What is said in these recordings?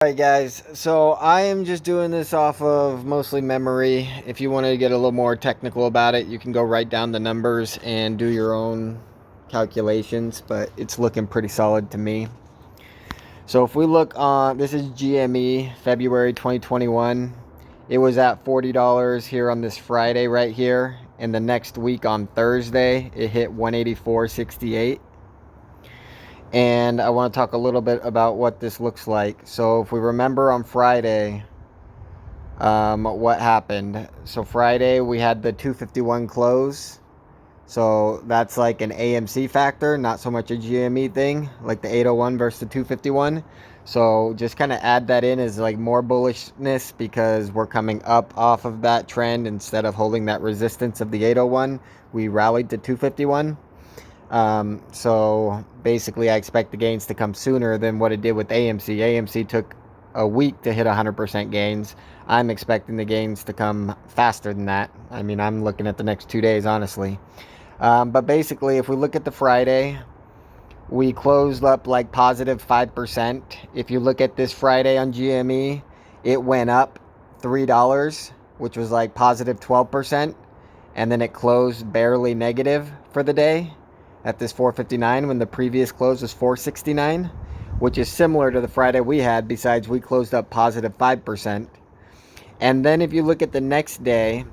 Alright guys, so I am just doing this off of mostly memory. If you want to get a little more technical about it, you can go write down the numbers and do your own calculations, but it's looking pretty solid to me. So if we look on, this is GME, February 2021. It was at $40 here on this Friday right here, and the next week on Thursday, it hit 184.68. And I want to talk a little bit about what this looks like. So if we remember on Friday, what happened. So Friday we had the 251 close. So that's like an AMC factor, not so much a GME thing, like the 801 versus the 251. So just kind of add that in as like more bullishness because we're coming up off of that trend instead of holding that resistance of the 801. We rallied to 251. So basically I expect the gains to come sooner than what it did with AMC. AMC took a week to hit 100% gains. I'm expecting the gains to come faster than that. I mean, I'm looking at the next 2 days, honestly. But basically, if we look at the Friday, we closed up like positive 5%. If you look at this Friday on GME, it went up $3, which was like positive 12%. And then it closed barely negative for the day at this 459 when the previous close was 469, which is similar to the Friday we had, besides we closed up positive 5%. And then if you look at the next day,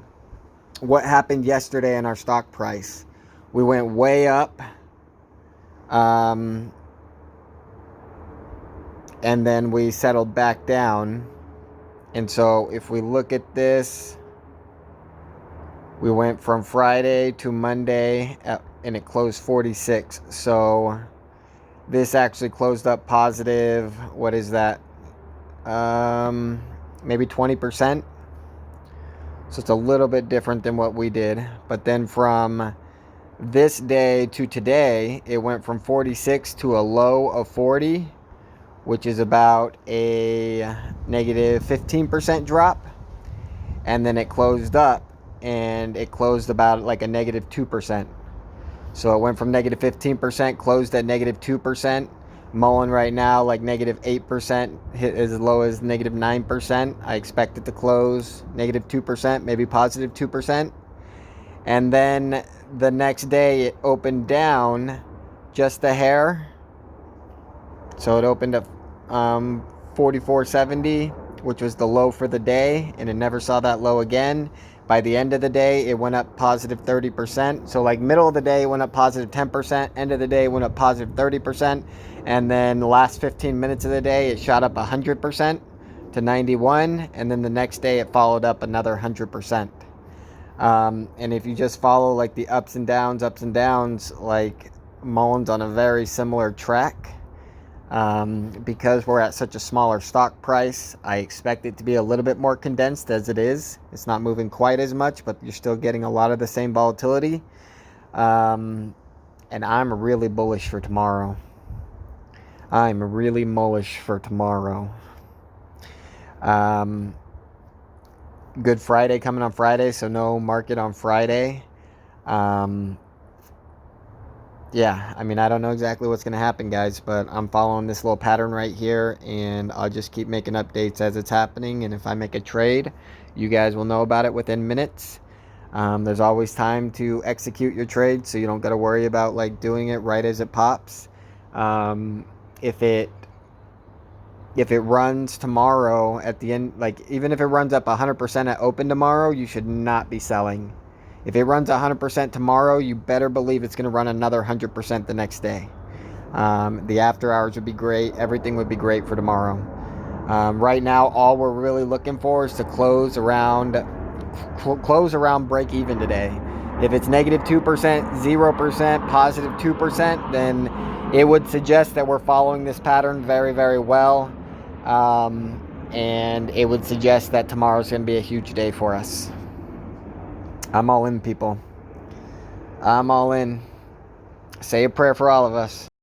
what happened yesterday in our stock price? We went way up, and then we settled back down. And so if we look at this, we went from Friday to Monday and it closed 46. So this actually closed up positive, what is that? Maybe 20%. So it's a little bit different than what we did. But then from this day to today, it went from 46 to a low of 40, which is about a negative 15% drop. And then it closed up and it closed about like a negative 2%. So it went from negative 15%, closed at negative 2%. Mullen right now like negative 8%, hit as low as negative 9%. I expect it to close negative 2%, maybe positive 2%. And then the next day it opened down just a hair. So it opened up 44.70, which was the low for the day, and it never saw that low again. By the end of the day, it went up positive 30%. So like middle of the day, it went up positive 10%. End of the day, it went up positive 30%. And then the last 15 minutes of the day, it shot up 100% to 91. And then the next day, it followed up another 100%. And if you just follow like the ups and downs, like Mullen's on a very similar track. Because we're at such a smaller stock price, I expect it to be a little bit more condensed as it is. It's not moving quite as much, but you're still getting a lot of the same volatility. And I'm really bullish for tomorrow. I'm really bullish for tomorrow. Good Friday coming on Friday, so no market on Friday. Yeah, I mean, I don't know exactly what's going to happen, guys, but I'm following this little pattern right here, and I'll just keep making updates as it's happening. And if I make a trade, you guys will know about it within minutes. There's always time to execute your trade, so you don't got to worry about like doing it right as it pops. If it runs tomorrow at the end, like even if it runs up 100% at open tomorrow, you should not be selling. If it runs 100% tomorrow, you better believe it's going to run another 100% the next day. The after hours would be great. Everything would be great for tomorrow. Right now, all we're really looking for is to close around break even today. If it's negative 2%, 0%, positive 2%, then it would suggest that we're following this pattern very, very well. And it would suggest that tomorrow's going to be a huge day for us. I'm all in, people. I'm all in. Say a prayer for all of us.